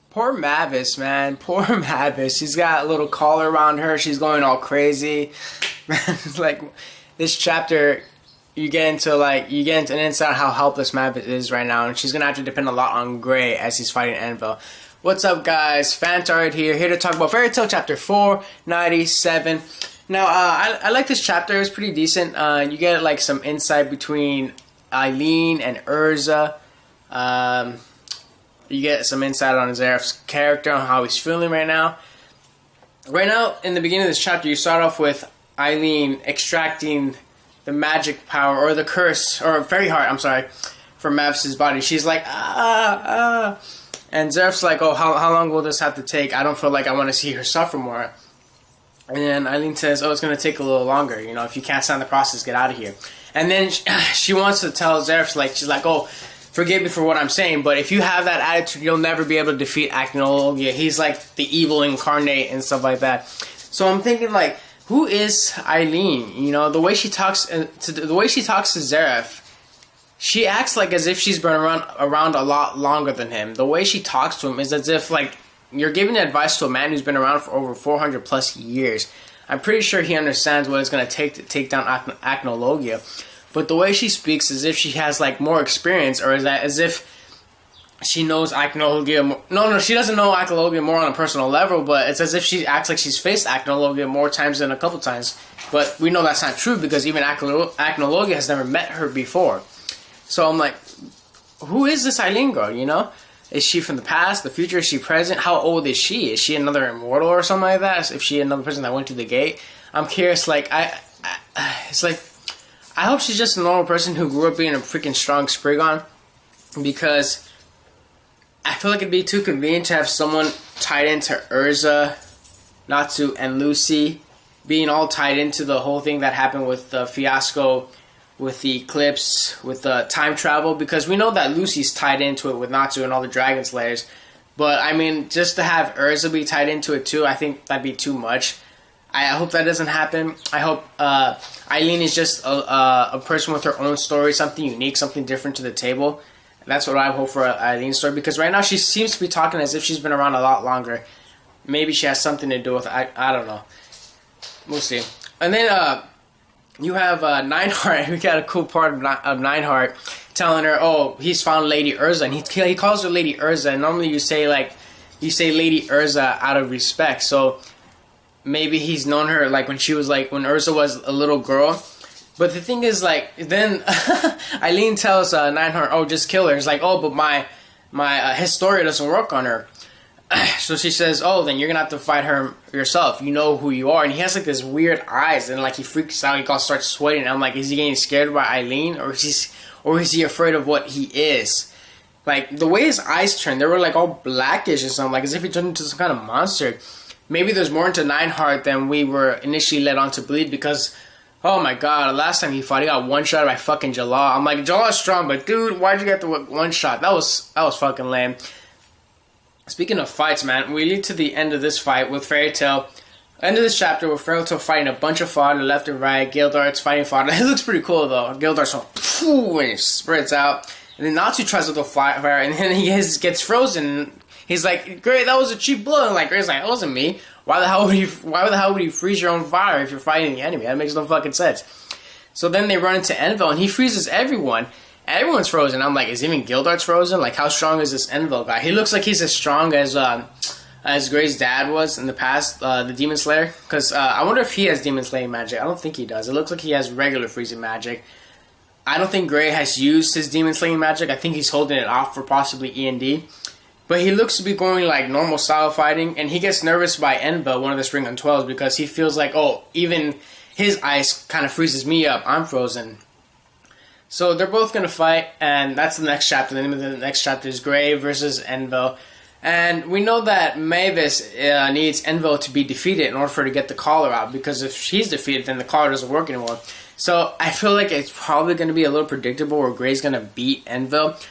Poor Mavis, man. Poor Mavis. She's got a little collar around her. She's going all crazy. It's like this chapter, you get into an insight on how helpless Mavis is right now, and she's gonna have to depend a lot on Gray as he's fighting Invel. What's up, guys? Fantard here to talk about Fairy Tail Chapter 497. Now, I like this chapter. It's pretty decent. You get like some insight between Eileen and Urza. You get some insight on Zeref's character, on how he's feeling right now. Right now, in the beginning of this chapter, you start off with Eileen extracting the magic power, or the curse, or fairy heart, I'm sorry, from Mavis's body. She's like, and Zeref's like, oh, how long will this have to take? I don't feel like I want to see her suffer more. And then Eileen says, oh, it's going to take a little longer. You know, if you can't stand the process, get out of here. And then she wants to tell Zeref, she's like, oh, forgive me for what I'm saying, but if you have that attitude, you'll never be able to defeat Acnologia. He's like the evil incarnate and stuff like that. So I'm thinking, like, who is Eileen? You know, the way she talks to Zeref, she acts like as if she's been around a lot longer than him. The way she talks to him is as if, like, you're giving advice to a man who's been around for over 400 plus years. I'm pretty sure he understands what it's going to take down Acnologia. But the way she speaks is as if she has, like, more experience, or is that as if she knows Acnologia more. No, she doesn't know Acnologia more on a personal level, but it's as if she acts like she's faced Acnologia more times than a couple times. But we know that's not true, because even Acnologia has never met her before. So I'm like, who is this Eileen girl, you know? Is she from the past, the future? Is she present? How old is she? Is she another immortal or something like that? If she another person that went through the gate? I'm curious, like, it's like, I hope she's just a normal person who grew up being a freaking strong Spriggon, because I feel like it'd be too convenient to have someone tied into Urza, Natsu, and Lucy, being all tied into the whole thing that happened with the fiasco, with the eclipse, with the time travel, because we know that Lucy's tied into it with Natsu and all the Dragon Slayers. But, I mean, just to have Urza be tied into it too, I think that'd be too much. I hope that doesn't happen. I hope Eileen is just a person with her own story, something unique, something different to the table. And that's what I hope for Eileen's story, because right now she seems to be talking as if she's been around a lot longer. Maybe she has something to do with it. I don't know. We'll see. And then you have Nineheart. We got a cool part of Nineheart telling her, oh, he's found Lady Urza. And he calls her Lady Urza. And normally you say Lady Urza out of respect. So maybe he's known her, like, when Urza was a little girl. But the thing is, like, then Eileen tells Nineheart, oh, just kill her. It's like, oh, but my Historia doesn't work on her. So she says, oh, then you're going to have to fight her yourself. You know who you are. And he has, like, this weird eyes. And, like, he freaks out. He starts sweating. And I'm like, is he getting scared by Eileen? Or is he afraid of what he is? Like, the way his eyes turned, they were, like, all blackish or something. Like, as if he turned into some kind of monster. Maybe there's more into Nineheart than we were initially led on to believe, because, oh my god, last time he fought, he got one shot by fucking Jalal. I'm like, Jalal's strong, but dude, why'd you get the one shot? That was fucking lame. Speaking of fights, man, we lead to the end of this fight with Fairy Tail. End of this chapter with Fairy Tail fighting a bunch of fodder left and right. Gildart's fighting fodder. It looks pretty cool though. Gildart's so poof, and it spreads out. And then Natsu tries to throw fire, and then he gets frozen. He's like, great, that was a cheap blow. And like, Gray's like, it wasn't me. Why the hell would you freeze your own fire if you're fighting the enemy? That makes no fucking sense. So then they run into Invel, and he freezes everyone. Everyone's frozen. I'm like, is even Gildart's frozen? Like, how strong is this Invel guy? He looks like he's as strong as Gray's dad was in the past, the Demon Slayer. Because I wonder if he has Demon Slaying magic. I don't think he does. It looks like he has regular freezing magic. I don't think Gray has used his Demon Slaying magic. I think he's holding it off for possibly E&D. But he looks to be going like normal style fighting, and he gets nervous by Invel, one of the Spriggon 12s, because he feels like, oh, even his ice kind of freezes me up. I'm frozen. So they're both going to fight, and that's the next chapter. The name of the next chapter is Gray versus Invel. And we know that Mavis needs Invel to be defeated in order for her to get the collar out, because if she's defeated, then the collar doesn't work anymore. So I feel like it's probably going to be a little predictable where Gray's going to beat Invel,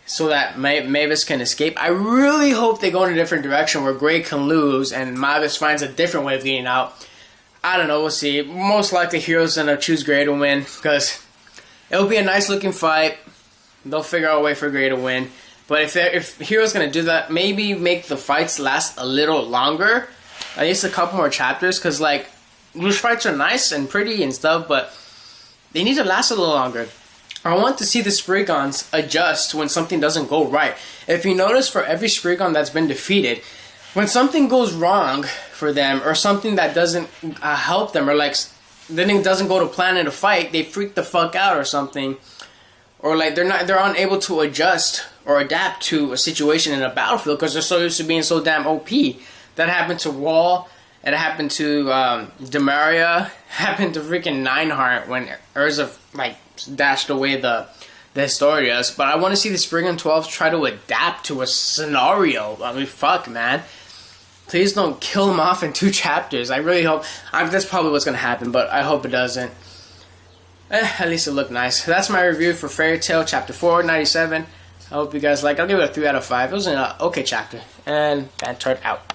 so that Mavis can escape. I really hope they go in a different direction where Gray can lose and Mavis finds a different way of getting out. I don't know, we'll see. Most likely Hero's going to choose Gray to win, because it'll be a nice looking fight. They'll figure out a way for Gray to win. But if Hero's gonna do that, maybe make the fights last a little longer, at least a couple more chapters, because like those fights are nice and pretty and stuff, but they need to last a little longer. I want to see the Sprigons adjust when something doesn't go right. If you notice, for every Sprigon that's been defeated, when something goes wrong for them, or something that doesn't help them, or like then it doesn't go to plan in a fight, they freak the fuck out or something, or like they're unable to adjust or adapt to a situation in a battlefield because they're so used to being so damn OP. That happened to Wall. It happened to Demaria. Happened to freaking Nineheart when Urza like dashed away the Historias. But I want to see the Spriggan 12s try to adapt to a scenario. I mean, fuck, man. Please don't kill them off in 2 chapters. I really hope. That's probably what's gonna happen, but I hope it doesn't. At least it looked nice. That's my review for Fairy Tail Chapter 4, 97. I hope you guys like it. I'll give it a 3 out of 5. It was an okay chapter. And Bantard out.